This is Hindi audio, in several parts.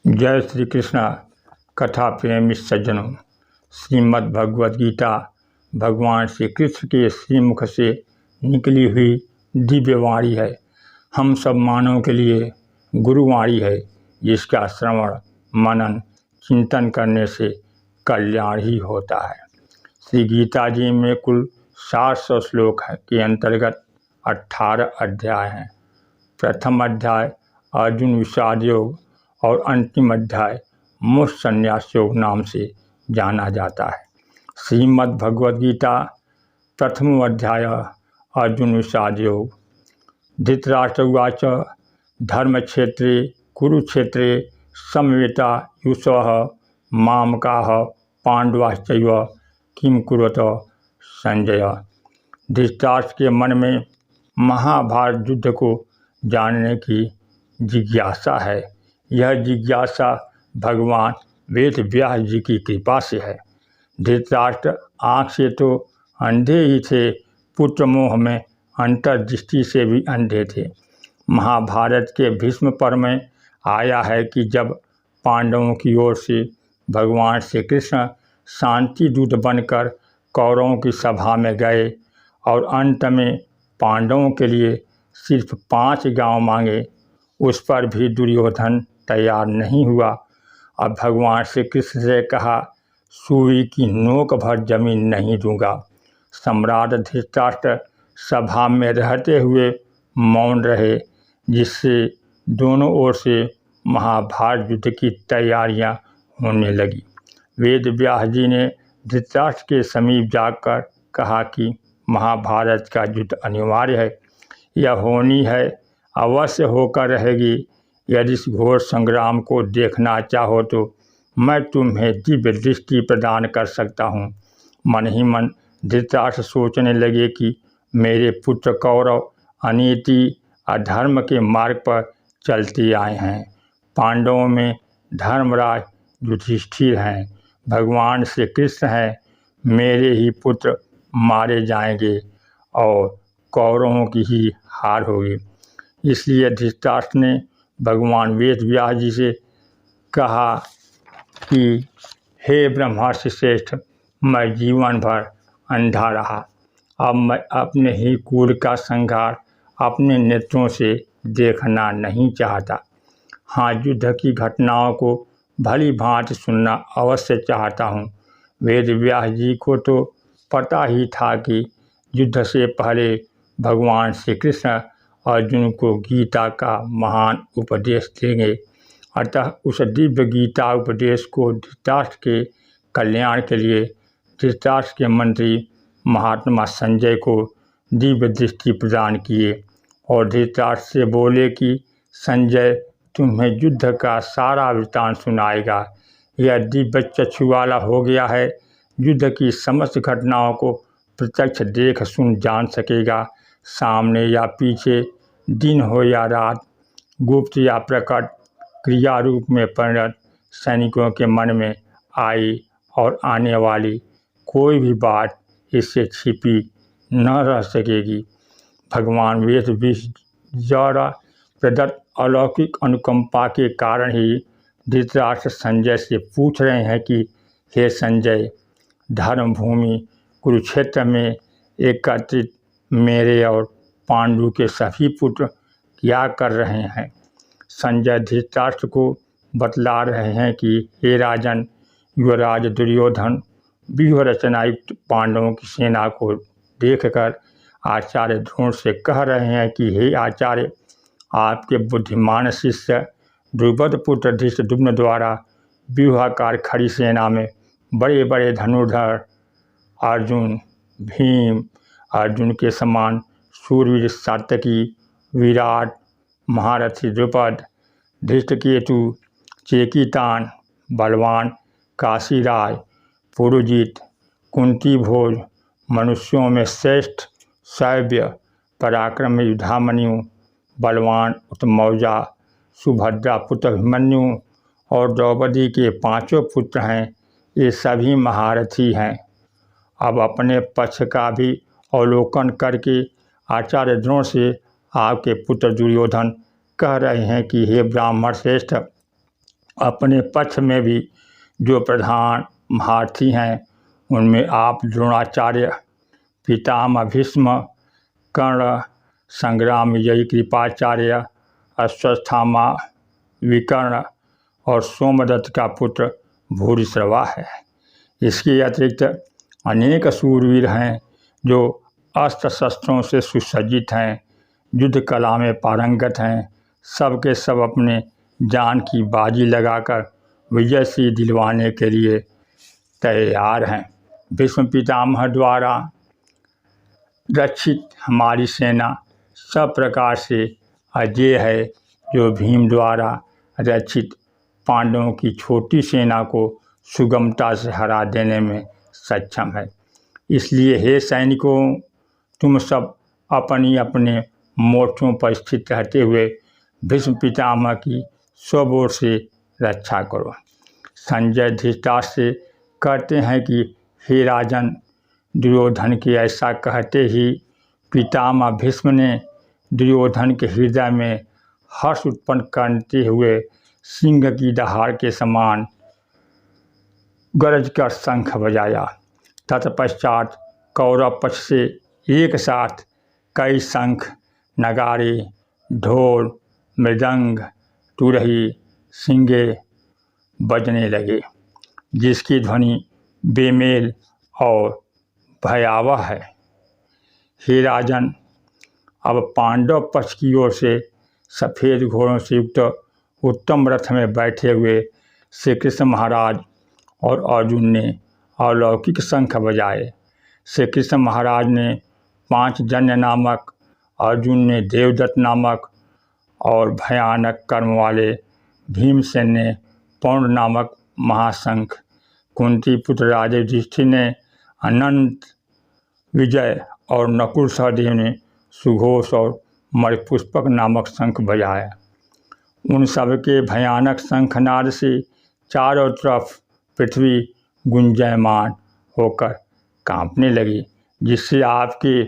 जय श्री कृष्णा। कथा प्रेमी सज्जनों, श्रीमद् भगवद गीता भगवान श्री कृष्ण के श्रीमुख से निकली हुई दिव्यवाणी है। हम सब मानव के लिए गुरुवाणी है, जिसका श्रवण मनन चिंतन करने से कल्याण ही होता है। श्री गीता जी में कुल 700 श्लोक है के अंतर्गत 18 अध्याय हैं। प्रथम अध्याय अर्जुन विषाद योग और अंतिम अध्याय मोक्ष संन्यास योग नाम से जाना जाता है। श्रीमद् भगवद गीता प्रथम अध्याय अर्जुन विषाद योग। धृतराष्ट्र उवाच धर्म क्षेत्रे कुरुक्षेत्रे समवेता युषः मामकाः पांडवाश्चैव किं कुरुत संजय। धृतराष्ट्र के मन में महाभारत युद्ध को जानने की जिज्ञासा है। यह जिज्ञासा भगवान वेद व्यास जी की कृपा से है। धृतराष्ट्र आँख से तो अंधे ही थे, पुत्र मोह में अंतर्दृष्टि से भी अंधे थे। महाभारत के भीष्म पर्व में आया है कि जब पांडवों की ओर से भगवान श्री कृष्ण शांति दूत बनकर कौरवों की सभा में गए और अंत में पांडवों के लिए सिर्फ 5 गांव मांगे, उस पर भी दुर्योधन तैयार नहीं हुआ। अब भगवान श्री कृष्ण से कहा, सुई की नोक भर जमीन नहीं दूंगा। सम्राट धृतराष्ट्र सभा में रहते हुए मौन रहे, जिससे दोनों ओर से महाभारत युद्ध की तैयारियां होने लगी। वेद व्यास जी ने धृतराष्ट्र के समीप जाकर कहा कि महाभारत का युद्ध अनिवार्य है, यह होनी है, अवश्य होकर रहेगी। यदि इस घोर संग्राम को देखना चाहो तो मैं तुम्हें दिव्य दृष्टि प्रदान कर सकता हूँ। मन ही मन धृतराष्ट्र सोचने लगे कि मेरे पुत्र कौरव अनीति अधर्म के मार्ग पर चलते आए हैं। पांडवों में धर्मराज युधिष्ठिर हैं, भगवान श्री कृष्ण हैं। मेरे ही पुत्र मारे जाएंगे और कौरवों की ही हार होगी। इसलिए धृतराष्ट्र ने भगवान वेद व्यास जी से कहा कि हे ब्रह्मर्षि श्रेष्ठ, मैं जीवन भर अंधा रहा, अब मैं अपने ही कुल का संहार अपने नेत्रों से देखना नहीं चाहता। हाँ, युद्ध की घटनाओं को भली भांति सुनना अवश्य चाहता हूँ। वेद व्यास जी को तो पता ही था कि युद्ध से पहले भगवान श्री कृष्ण अर्जुन को गीता का महान उपदेश देंगे। अतः उस दिव्य गीता उपदेश को धृतराष्ट्र के कल्याण के लिए धृतराष्ट्र के मंत्री महात्मा संजय को दिव्य दृष्टि प्रदान किए और धृतराष्ट्र से बोले कि संजय तुम्हें युद्ध का सारा वृत्तांत सुनाएगा। यह दिव्य चक्षु वाला हो गया है, युद्ध की समस्त घटनाओं को प्रत्यक्ष देख सुन जान सकेगा। सामने या पीछे, दिन हो या रात, गुप्त या प्रकट, क्रिया रूप में परिणत, सैनिकों के मन में आई और आने वाली कोई भी बात इससे छिपी न रह सकेगी। भगवान वेद द्वारा प्रदत्त अलौकिक अनुकंपा के कारण ही धृतराष्ट्र संजय से पूछ रहे हैं कि हे संजय, धर्म भूमि कुरुक्षेत्र में एकत्रित मेरे और पांडु के सभी पुत्र क्या कर रहे हैं। संजय धृतराष्ट्र को बतला रहे हैं कि हे राजन, युवराज दुर्योधन व्यूह रचनायुक्त पांडवों की सेना को देखकर आचार्य द्रोण से कह रहे हैं कि हे आचार्य, आपके बुद्धिमान शिष्य द्रुपद पुत्र धृष्टद्युम्न द्वारा व्यूहाकार खड़ी सेना में बड़े बड़े धनुर्धर अर्जुन, भीम, अर्जुन के समान शूरवीर सात्यकी, विराट, महारथी द्रुपद, धृष्टकेतु, चेकितान, बलवान काशीराज, पुरुजित, कुंती भोज, मनुष्यों में श्रेष्ठ शैव्य, पराक्रम युधामन्यु, बलवान उत्तमौजा, सुभद्रा पुत्र अभिमन्यु और द्रौपदी के 5 पुत्र हैं। ये सभी महारथी हैं। अब अपने पक्ष का भी अवलोकन करके आचार्य द्रोण से आपके पुत्र दुर्योधन कह रहे हैं कि हे ब्राह्मण श्रेष्ठ, अपने पक्ष में भी जो प्रधान महारथी हैं उनमें आप द्रोणाचार्य, पितामह भीष्म, कर्ण, संग्राम विजयी कृपाचार्य, अश्वत्थामा, विकर्ण और सोमदत्त का पुत्र भूरिश्रवा है। इसके अतिरिक्त अनेक शूरवीर हैं जो अस्त्र शस्त्रों से सुसज्जित हैं, युद्ध कला में पारंगत हैं। सब के सब अपने जान की बाजी लगाकर विजय से दिलवाने के लिए तैयार हैं। भीष्म पितामह द्वारा रक्षित हमारी सेना सब प्रकार से अजेय है, जो भीम द्वारा रक्षित पांडवों की छोटी सेना को सुगमता से हरा देने में सक्षम है। इसलिए हे सैनिकों, तुम सब अपनी अपने मोर्चों पर स्थित रहते हुए भीष्म पितामह की सब ओर से रक्षा करो। संजय धृतराष्ट्र से कहते हैं कि हे राजन, दुर्योधन के ऐसा कहते ही पितामह भीष्म ने दुर्योधन के हृदय में हर्ष उत्पन्न करते हुए सिंह की दहाड़ के समान गरज कर शंख बजाया। तत्पश्चात कौरव पक्ष से एक साथ कई शंख, नगारे, ढोल, मृदंग, तुरही, सिंगे बजने लगे, जिसकी ध्वनि बेमेल और भयावह है। हे राजन, अब पांडव पक्ष की ओर से सफ़ेद घोड़ों से युक्त उत्तम रथ में बैठे हुए श्री कृष्ण महाराज और अर्जुन ने अलौकिक शंख बजाए। श्री कृष्ण महाराज ने पांचजन्य नामक, अर्जुन ने देवदत्त नामक और भयानक कर्म वाले भीमसेन ने पौंड नामक महाशंख, कुंती पुत्र राजा युधिष्ठिर ने अनंत विजय और नकुल सहदेव ने सुघोष और मणिपुष्पक नामक शंख बजाया। उन सब के भयानक शंखनाद से चारों तरफ पृथ्वी गुंजायमान होकर कांपने लगी, जिससे आपके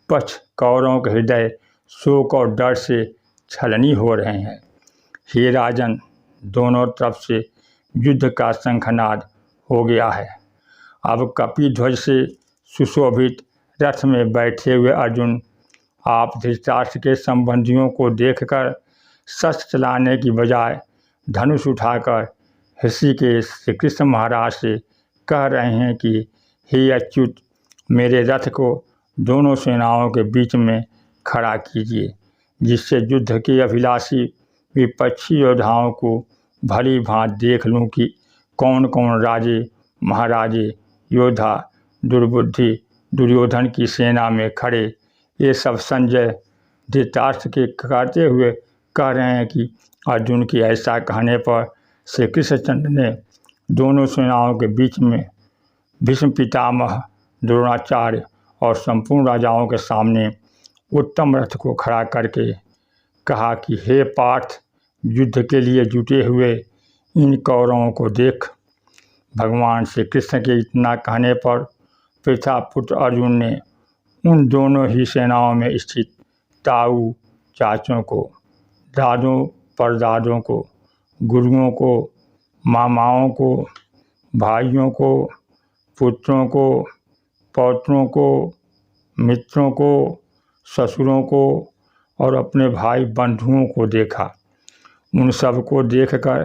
पक्ष कौरवों के हृदय शोक और डर से छलनी हो रहे हैं। हे राजन, दोनों तरफ से युद्ध का शंखनाद हो गया है। अब कपिध्वज से सुशोभित रथ में बैठे हुए अर्जुन, आप धृतराष्ट्र के संबंधियों को देखकर शस्त्र चलाने की बजाय धनुष उठाकर ऋषिकेश श्री कृष्ण महाराज से कह रहे हैं कि हे अच्युत, मेरे रथ को दोनों सेनाओं के बीच में खड़ा कीजिए, जिससे युद्ध के अभिलाषी विपक्षी योद्धाओं को भली भांति देख लूं कि कौन कौन राजे महाराजे योद्धा दुर्बुद्धि दुर्योधन की सेना में खड़े। ये सब संजय धृतराष्ट्र के कहते हुए कह रहे हैं कि अर्जुन के ऐसा कहने पर श्री कृष्णचंद्र ने दोनों सेनाओं के बीच में भीष्म पितामह, द्रोणाचार्य और संपूर्ण राजाओं के सामने उत्तम रथ को खड़ा करके कहा कि हे पार्थ, युद्ध के लिए जुटे हुए इन कौरवों को देख। भगवान श्री कृष्ण के इतना कहने पर पृथापुत्र अर्जुन ने उन दोनों ही सेनाओं में स्थित ताऊ चाचों को, दादों परदादों को, गुरुओं को, मामाओं को, भाइयों को, पुत्रों को, पौत्रों को, मित्रों को, ससुरों को और अपने भाई बंधुओं को देखा। उन सब को देखकर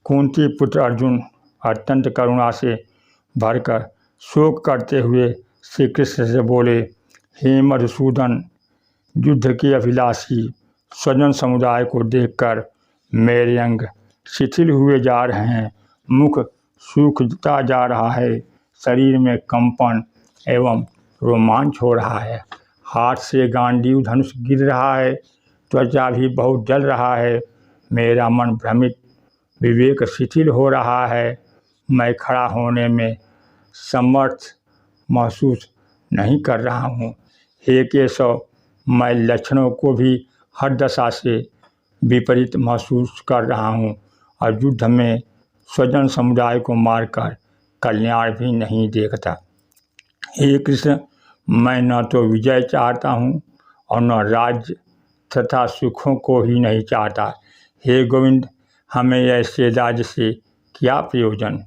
कुंती पुत्र अर्जुन अत्यंत करुणा से भरकर शोक करते हुए श्री कृष्ण से बोले, हे मधुसूदन, युद्ध के अभिलाषी स्वजन समुदाय को देखकर मेरे अंग शिथिल हुए जा रहे हैं, मुख सूखता जा रहा है, शरीर में कंपन एवं रोमांच हो रहा है, हाथ से गांडीव धनुष गिर रहा है, त्वचा भी बहुत जल रहा है, मेरा मन भ्रमित, विवेक शिथिल हो रहा है, मैं खड़ा होने में समर्थ महसूस नहीं कर रहा हूँ। हे केशव, मैं लक्षणों को भी हर दशा से विपरीत महसूस कर रहा हूँ और युद्ध में स्वजन समुदाय को मारकर कल्याण भी नहीं देखता। हे कृष्ण, मैं न तो विजय चाहता हूँ और न राज्य तथा सुखों को ही नहीं चाहता। हे गोविंद, हमें ऐसे राज्य से क्या प्रयोजन,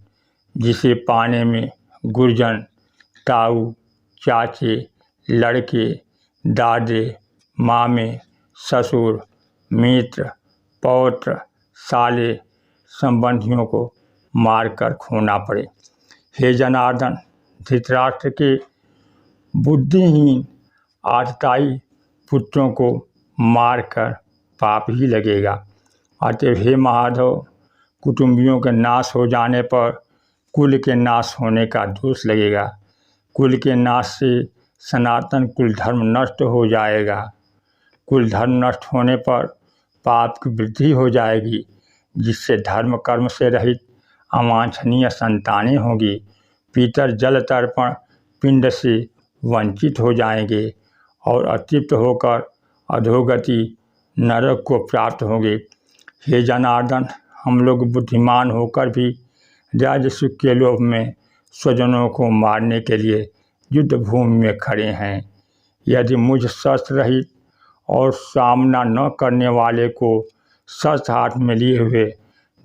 जिसे पाने में गुरजन, ताऊ, चाचे, लड़के, दादे, मामे, ससुर, मित्र, पौत्र, साले, संबंधियों को मारकर खोना पड़े। हे जनार्दन, धृतराष्ट्र के बुद्धिहीन आतताई पुत्रों को मारकर पाप ही लगेगा। अतः हे महाधव, कुटुंबियों के नाश हो जाने पर कुल के नाश होने का दोष लगेगा। कुल के नाश से सनातन कुल धर्म नष्ट हो जाएगा। कुल धर्म नष्ट होने पर पाप की वृद्धि हो जाएगी, जिससे धर्म कर्म से रहित अवांछनीय संतानें होंगी। पितर जल तर्पण पिंड से वंचित हो जाएंगे और अतृप्त होकर अधोगति नरक को प्राप्त होंगे। हे जनार्दन, हम लोग बुद्धिमान होकर भी राज्य सुख के लोभ में स्वजनों को मारने के लिए युद्ध भूमि में खड़े हैं। यदि मुझ शस्त्र रहित और सामना न करने वाले को शस्त्र हाथ में लिए हुए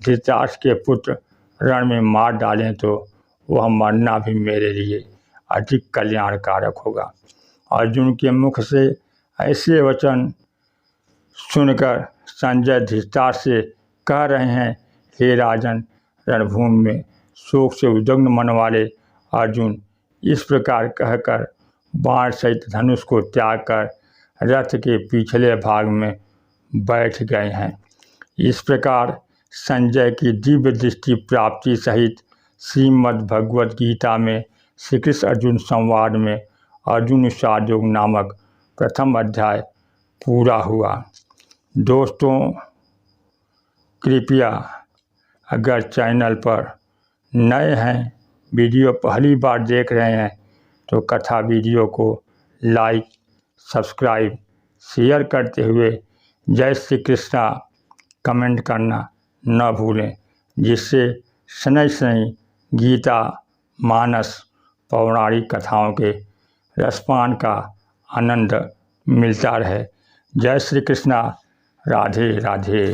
धृतराष्ट्र के पुत्र रण में मार डालें तो वह मरना भी मेरे लिए अधिक कल्याणकारक होगा। अर्जुन के मुख से ऐसे वचन सुनकर संजय धृतराष्ट्र से कह रहे हैं, हे राजन, रणभूमि में शोक से उद्विग्न मन वाले अर्जुन इस प्रकार कहकर बाण सहित धनुष को त्याग कर रथ के पिछले भाग में बैठ गए हैं। इस प्रकार संजय की दिव्य दृष्टि प्राप्ति सहित श्रीमद् भगवद गीता में श्री कृष्ण अर्जुन संवाद में अर्जुन विषाद योग नामक प्रथम अध्याय पूरा हुआ। दोस्तों, कृपया अगर चैनल पर नए हैं, वीडियो पहली बार देख रहे हैं, तो कथा वीडियो को लाइक, सब्सक्राइब, शेयर करते हुए जय श्री कृष्णा कमेंट करना न भूलें, जिससे शनै शनै गीता, मानस, पौराणिक कथाओं के रसपान का आनंद मिलता रहे। जय श्री कृष्णा। राधे राधे।